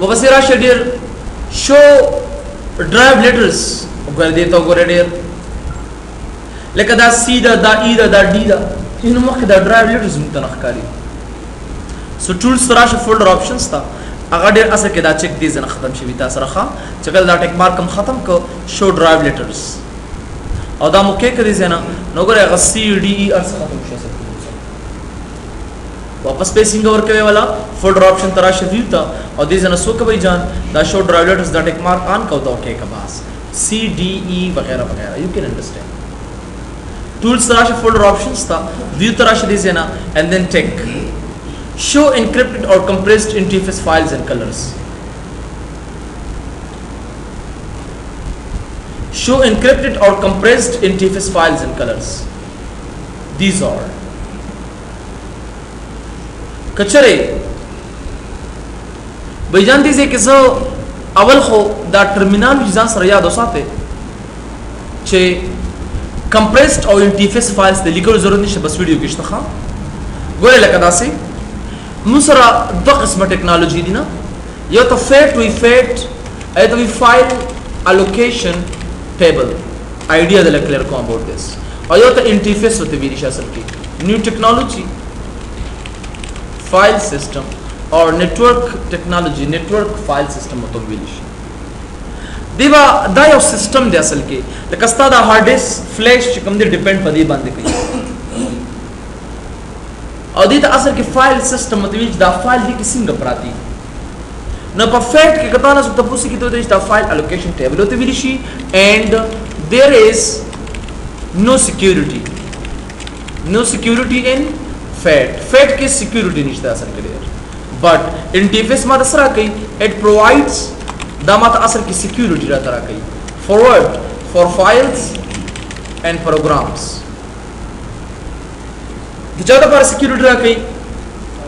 وبصيرا شدير شو drive letters وګور دې ته وګورئ ډېر لکه دا سی دا ای دا ډی دا هینو مخکې دا drive letters مونږ ښکاري سو ټولز راشه فولډر آپشنز تا هغه ډېر اصل کې دا چک دي ځنه ختم شي تاسو سره ښه چې کله دا ټیک مارک هم ختم کو شو drive letters او دا مو کې کړی ځنه نو ګورئ هغه سی ډی ای ار ختم شي واپس پیسنګ اور کوي والا فولډر آپشن ترا شوی تا او دې ځنه سو کوي جان دا شو drive letters دا ټیک مارک آن کو دا اوکے کا باس سی ڈی ای وغیرہ وغیرہ یو کین انڈرسٹینڈ tools tarasha folder options tha view tarasha dise na and then check show encrypted or compressed interface files and colors show encrypted or compressed interface files and colors these are kachare bhaijan dise ke so اول خو دا terminology ځان سره یاد وساته چې compressed او interface files د لیکلو ضرورت نشته بس ویډیو کې شته ښه ګوره لکه داسې موږ سره دوه قسمه ټیکنالوژي دي نه یو ته فیټ وی فیټ ایت وی فایل الوکیشن ټیبل آیډیا د کلیر کوم اباوت دس او یو ته انټرفیس وته ویل شي اصل کې نیو ټیکنالوژي فایل سیستم اور نیٹورک ټیکنالوژي نیٹورک فایل سیستم وته ویل شي دیوا دا یو سیستم دی اصل کې لکه ستا دا هارد ډیسک فلیش چې کوم دی ډیپند پدې باندې کوي او دې ته اصل کې فایل سیستم متویج دا فایل دې کې څنګه پراتی نو په فیکټ کې کته نه څه تاسو کې ته دا فایل الوکیشن ټیبل وته ویل شي and there is no security in فیٹ کې security نشته اصل کې but interface ما سره کوي it provides دا ماته اصل کې security را ترا کوي forward for files and programs د چا لپاره security را کوي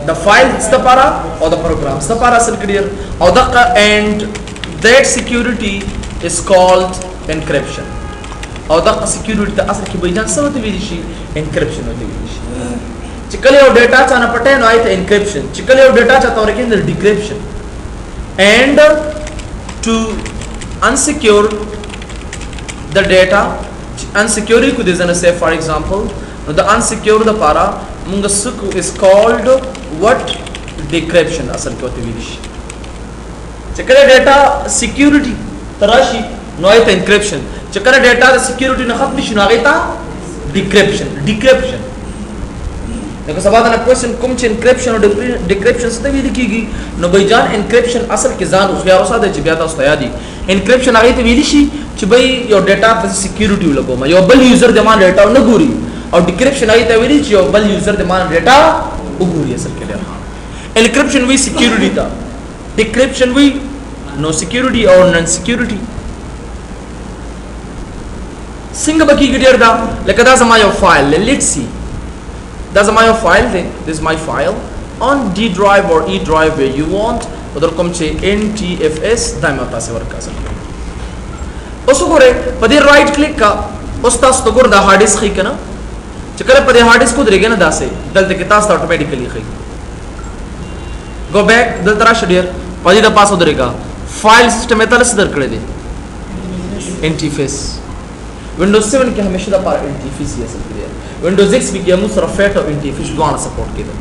د files لپاره او د programs لپاره اصل کړي او دغه and that security is called encryption او دغه security ته اصل کې بيجان څه وته ویل شي encryption وته ویل شي چې کله یو ډیټا چانه پټه نو آیته encryption چې کله یو ډیټا چاته ورکې د decryption and to unsecure the data unsecure could is say for example the unsecure the para mungasuk is called what decryption asal ko te vilish chekare data security tarashi no ayta encryption chekare data the security na khatmi shino agita decryption देखो सवाल ना क्वेश्चन कुम च एन्क्रिप्शन और डिक्रिप्शन से भी लिखीगी नो भाई जान एन्क्रिप्शन असल के जान उस यार सादे च बियाता उस्तादी एन्क्रिप्शन आगे तो विलिशी च भाई योर डेटा पर सिक्योरिटी लगो मा यो बल यूजर दमान डेटा न गुरी और डिक्रिप्शन आगे तो विलिश यो बल यूजर दमान डेटा उगुरी असल के लिए हां एन्क्रिप्शन वी सिक्योरिटी था डिक्रिप्शन वी नो सिक्योरिटी और नॉन सिक्योरिटी सिंग बकी गियर दा लेकदा समा यो file let's see that's my file thing this is my file on D drive or E drive where you want उधर कम चे NTFS दायमा तासे वर्क कर सकते हैं उसको करे पदे राइट क्लिक का उस तास तो गुर दा हार्ड डिस्क खी के ना चकरे पदे हार्ड डिस्क को दरेगे ना दासे दल ते तास ऑटोमेटिकली खी go back दल तरा शेडियर पदे दा पास उधरेगा फाइल सिस्टम में ताले से दर करे दे NTFS Windows 7 के हमेशा दा पार NTFS ये सब क्लियर Windows X भी किया मुझसे रफ़ेट और इंटरफेस दोनों सपोर्ट किया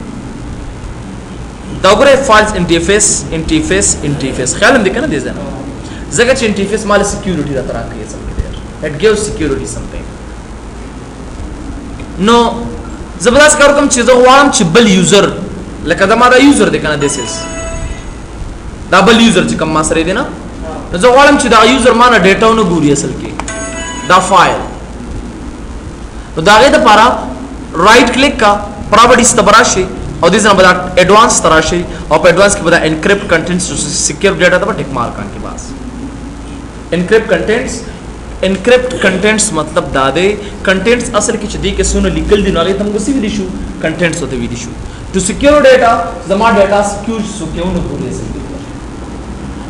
दागुरे फाइल्स इंटरफेस ख्याल में देखना दे जाना जगह च इंटरफेस माले सिक्योरिटी दा तरह किया सब clear it gives security something no जबरदस्त कर कम चीज़ों वाम चिबल यूजर लका दमारा यूजर देखना this is डबल यूजर च कम मासरे देना जो वाम चिदा यूजर माना डेटा उन्हें गुरी असल की दा फाइल तो दागे द पारा राइट क्लिक का प्रॉपर्टीज तबराशी और दिस नंबर एडवांस तराशी और एडवांस के बाद एनक्रिप्ट कंटेंट्स सिक्योर डेटा तब टिक मार्क के पास एनक्रिप्ट कंटेंट्स मतलब दादे कंटेंट्स असल की चदी के सुनो लीगल दिन वाले तुमको सी विदिशु कंटेंट्स होते विदिशु टू सिक्योर डेटा जमा डेटा सिक्योर सुक्योर न भूले से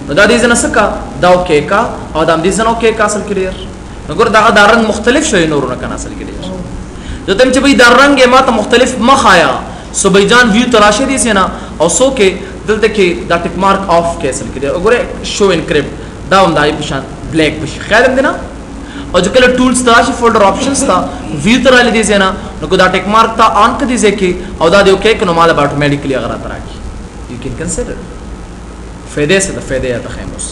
तो दादी जन सका दाव के का और दाम दिस जन ओके का असल क्लियर नगर दागा दारंग मुख्तलिफ शय नूर न कना असल क्लियर जो तम च भाई दारंग के मात मुख्तलिफ मखाया सो भाईजान व्यू तराशे दी से ना और सो के دلته کې دا ټیک مارک اف کې اصل کې وګوره شو انکریپټ دا هم دای په شان بلیک بشي خیال هم دی نه او چې کله ټولز ته راشي فولډر آپشنز ته ویو ته رالی دی ځای نه نو دا ټیک مارک ته آن کړي ځای کې او دا دی اوکې نو مال به اتوماتیکلی هغه راته راکړي یو کین کنسیډر فائدې څه د فائدې یا د خیموس